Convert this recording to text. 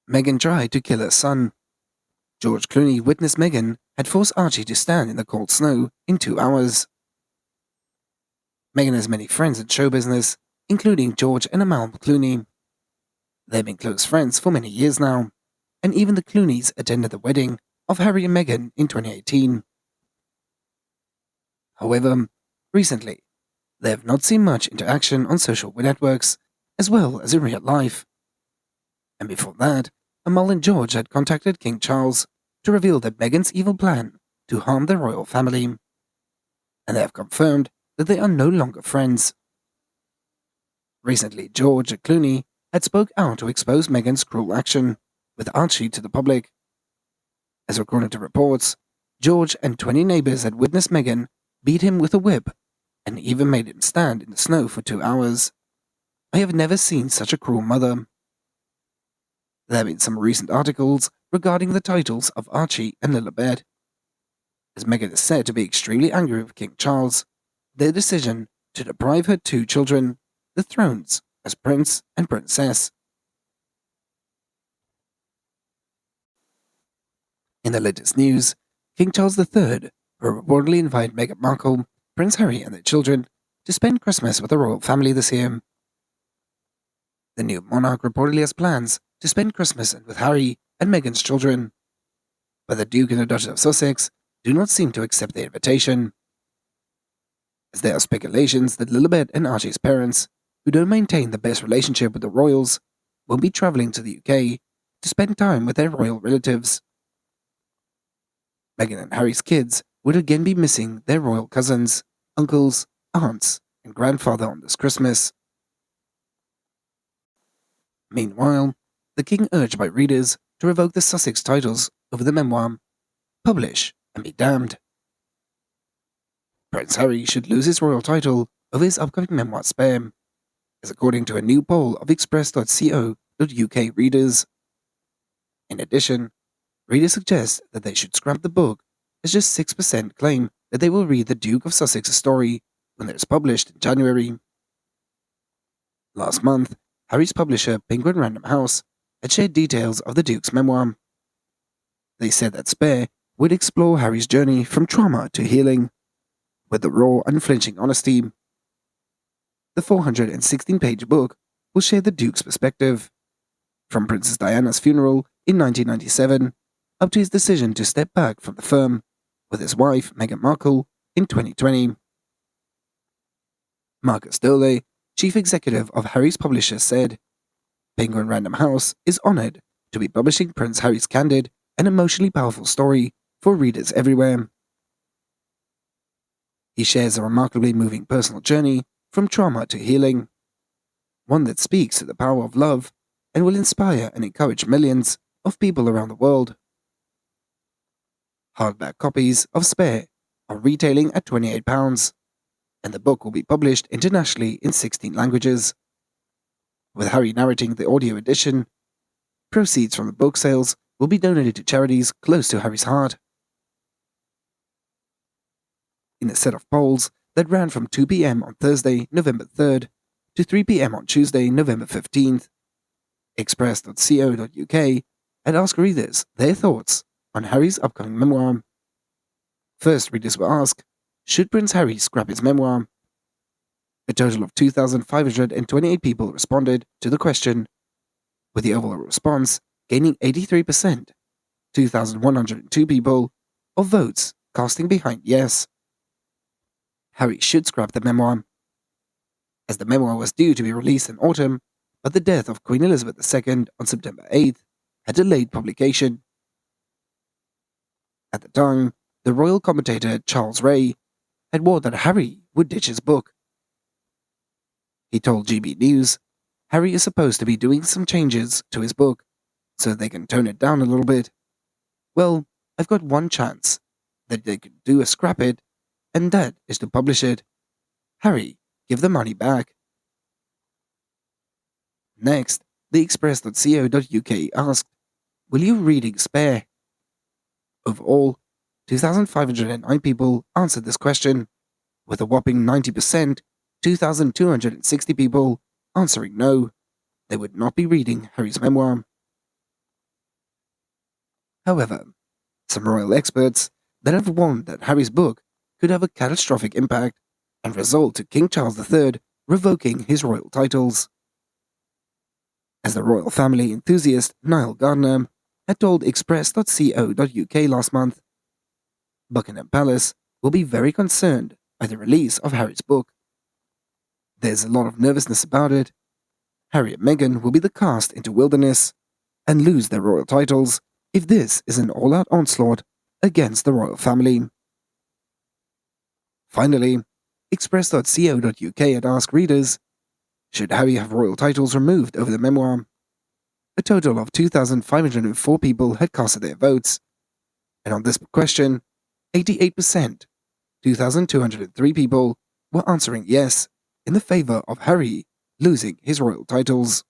Meghan tried to kill her son. George Clooney witnessed Meghan had forced Archie to stand in the cold snow in 2 hours. Meghan has many friends in show business, including George and Amal Clooney. They've been close friends for many years now, and even the Clooneys attended the wedding of Harry and Meghan in 2018. However, recently, they have not seen much interaction on social networks as well as in real life. And before that, Amal and George had contacted King Charles to reveal that Meghan's evil plan to harm the royal family, and they have confirmed that they are no longer friends. Recently, George and Clooney had spoke out to expose Meghan's cruel action with Archie to the public. As according to reports, George and 20 neighbors had witnessed Meghan beat him with a whip and even made him stand in the snow for 2 hours. I have never seen such a cruel mother. There have been some recent articles regarding the titles of Archie and Lilibet, as Meghan is said to be extremely angry with King Charles, their decision to deprive her 2 children the thrones as prince and princess. In the latest news, King Charles III will reportedly invite Meghan Markle, Prince Harry and their children to spend Christmas with the royal family this year. The new monarch reportedly has plans to spend Christmas with Harry and Meghan's children, but the Duke and the Duchess of Sussex do not seem to accept the invitation, as there are speculations that Lilibet and Archie's parents, who don't maintain the best relationship with the royals, will be travelling to the UK to spend time with their royal relatives. Meghan and Harry's kids would again be missing their royal cousins, uncles, aunts, and grandfather on this Christmas. Meanwhile, the king urged by readers to revoke the Sussex titles over the memoir, publish and be damned. Prince Harry should lose his royal title over his upcoming memoir Spare, as according to a new poll of express.co.uk readers. In addition, readers suggest that they should scrap the book, as just 6% claim that they will read the Duke of Sussex's story when it is published in January. Last month, Harry's publisher Penguin Random House had shared details of the Duke's memoir. They said that Spare would explore Harry's journey from trauma to healing, with the raw, unflinching honesty. The 416-page book will share the Duke's perspective, from Princess Diana's funeral in 1997 up to his decision to step back from the firm with his wife Meghan Markle in 2020. Marcus Dole, chief executive of Harry's publisher, said, "Penguin Random House is honoured to be publishing Prince Harry's candid and emotionally powerful story for readers everywhere. He shares a remarkably moving personal journey from trauma to healing, one that speaks to the power of love and will inspire and encourage millions of people around the world." Hardback copies of Spare are retailing at £28, and the book will be published internationally in 16 languages. With Harry narrating the audio edition, proceeds from the book sales will be donated to charities close to Harry's heart. In a set of polls that ran from 2 p.m. on Thursday, November 3rd to 3 p.m. on Tuesday, November 15th, express.co.uk had asked readers their thoughts on Harry's upcoming memoir. First, readers were asked, should Prince Harry scrap his memoir? A total of 2,528 people responded to the question, with the overall response gaining 83%, 2,102 people, of votes casting behind yes. Harry should scrap the memoir, as the memoir was due to be released in autumn, but the death of Queen Elizabeth II on September 8th had delayed publication. At the time, the royal commentator Charles Ray had warned that Harry would ditch his book. He told GB News, Harry is supposed to be doing some changes to his book, so they can tone it down a little bit. Well, I've got one chance, that they could do is scrap it, and that is to publish it. Harry, give the money back. Next, the express.co.uk asked, will you reading Spare? Overall, 2,509 people answered this question, with a whopping 90%, 2,260 people answering no, they would not be reading Harry's memoir. However, some royal experts then have warned that Harry's book could have a catastrophic impact and result to King Charles III revoking his royal titles. As the royal family enthusiast Niall Gardner had told Express.co.uk last month, Buckingham Palace will be very concerned by the release of Harry's book. There's a lot of nervousness about it. Harry and Meghan will be the cast into wilderness and lose their royal titles if this is an all-out onslaught against the royal family. Finally, Express.co.uk had asked readers, should Harry have royal titles removed over the memoir? A total of 2,504 people had casted their votes, and on this question, 88%, 2,203 people, were answering yes in the favor of Harry losing his royal titles.